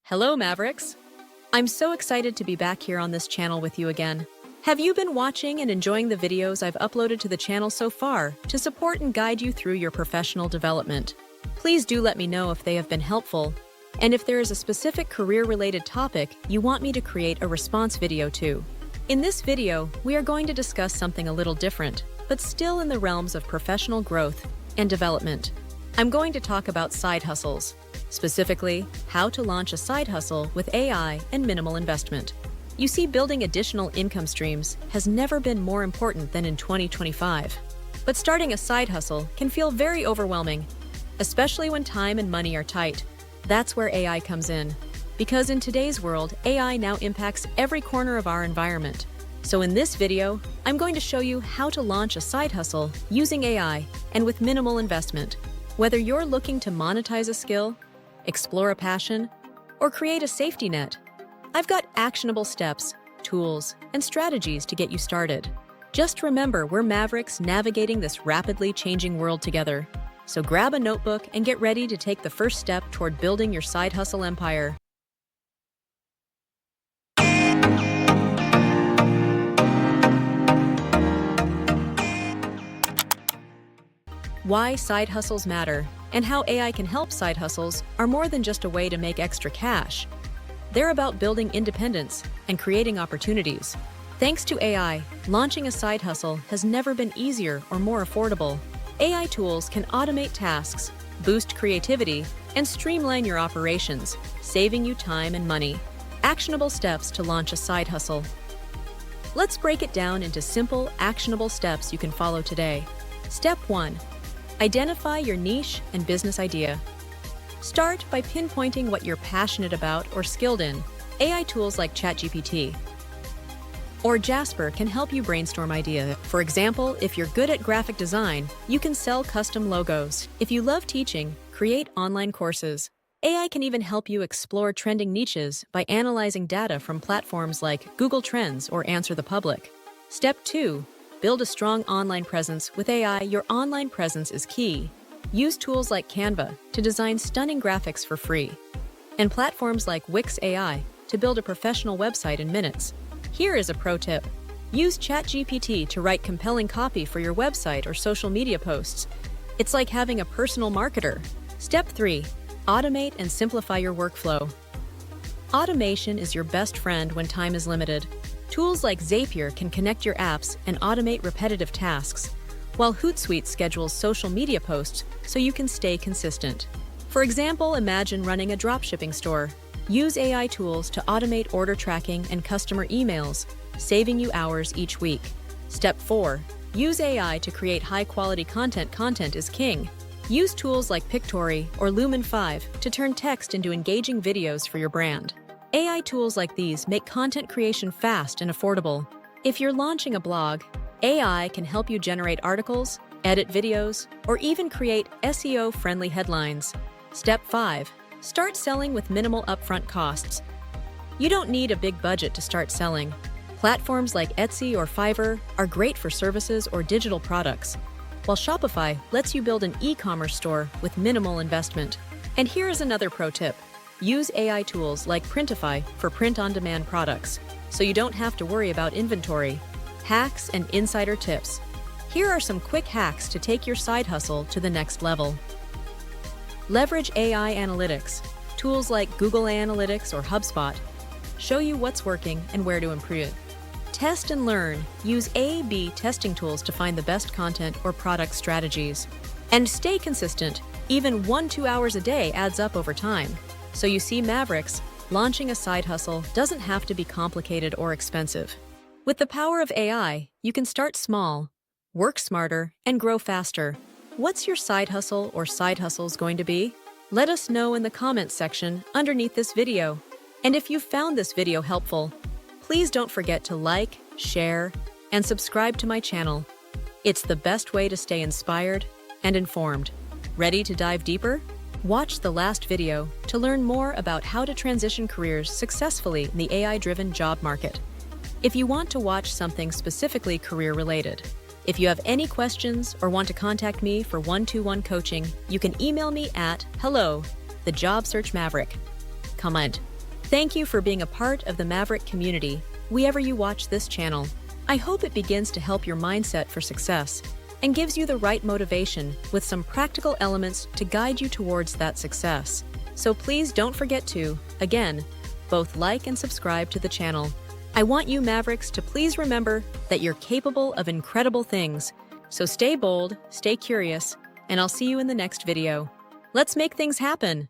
Hello, Mavericks! I'm so excited to be back here on this channel with you again. Have you been watching and enjoying the videos I've uploaded to the channel so far to support and guide you through your professional development? Please do let me know if they have been helpful, and if there is a specific career-related topic you want me to create a response video to. In this video, we are going to discuss something a little different, but still in the realms of professional growth and development. I'm going to talk about side hustles. Specifically, how to launch a side hustle with AI and minimal investment. You see, building additional income streams has never been more important than in 2025. But starting a side hustle can feel very overwhelming, especially when time and money are tight. That's where AI comes in. Because in today's world, AI now impacts every corner of our environment. So in this video, I'm going to show you how to launch a side hustle using AI and with minimal investment. Whether you're looking to monetize a skill, explore a passion, or create a safety net, I've got actionable steps, tools, and strategies to get you started. Just remember, we're Mavericks navigating this rapidly changing world together. So grab a notebook and get ready to take the first step toward building your side hustle empire. Why side hustles matter, and how AI can help side hustles are more than just a way to make extra cash. They're about building independence and creating opportunities. Thanks to AI, launching a side hustle has never been easier or more affordable. AI tools can automate tasks, boost creativity, and streamline your operations, saving you time and money. Actionable steps to launch a side hustle. Let's break it down into simple, actionable steps you can follow today. Step 1. Identify your niche and business idea. Start by pinpointing what you're passionate about or skilled in. AI tools like ChatGPT or Jasper can help you brainstorm ideas. For example, if you're good at graphic design, you can sell custom logos. If you love teaching, create online courses. AI can even help you explore trending niches by analyzing data from platforms like Google Trends or Answer the Public. Step 2. Build a strong online presence. With AI, your online presence is key. Use tools like Canva to design stunning graphics for free, and platforms like Wix AI to build a professional website in minutes. Here is a pro tip. Use ChatGPT to write compelling copy for your website or social media posts. It's like having a personal marketer. Step 3. Automate and simplify your workflow. Automation is your best friend when time is limited. Tools like Zapier can connect your apps and automate repetitive tasks, while Hootsuite schedules social media posts so you can stay consistent. For example, imagine running a dropshipping store. Use AI tools to automate order tracking and customer emails, saving you hours each week. Step 4. Use AI to create high-quality content. Content is king. Use tools like Pictory or Lumen 5 to turn text into engaging videos for your brand. AI tools like these make content creation fast and affordable. If you're launching a blog, AI can help you generate articles, edit videos, or even create SEO-friendly headlines. Step 5. Start selling with minimal upfront costs. You don't need a big budget to start selling. Platforms like Etsy or Fiverr are great for services or digital products, while Shopify lets you build an e-commerce store with minimal investment. And here is another pro tip. Use AI tools like Printify for print-on-demand products, so you don't have to worry about inventory. Hacks and insider tips. Here are some quick hacks to take your side hustle to the next level. Leverage AI analytics. Tools like Google Analytics or HubSpot show you what's working and where to improve. Test and learn. Use A/B testing tools to find the best content or product strategies. And stay consistent. Even 1-2 hours a day adds up over time. So you see, Mavericks, launching a side hustle doesn't have to be complicated or expensive. With the power of AI, you can start small, work smarter, and grow faster. What's your side hustle or side hustles going to be? Let us know in the comments section underneath this video. And if you found this video helpful, please don't forget to like, share, and subscribe to my channel. It's the best way to stay inspired and informed. Ready to dive deeper? Watch the last video to learn more about how to transition careers successfully in the AI-driven job market. If you want to watch something specifically career-related, if you have any questions or want to contact me for one-to-one coaching, you can email me at hello@thejobsearchmaverick. Comment, Thank you for being a part of the Maverick community, wherever you watch this channel. I hope it begins to help your mindset for success and gives you the right motivation with some practical elements to guide you towards that success. So please don't forget to, again, both like and subscribe to the channel. I want you Mavericks to please remember that you're capable of incredible things. So stay bold, stay curious, and I'll see you in the next video. Let's make things happen!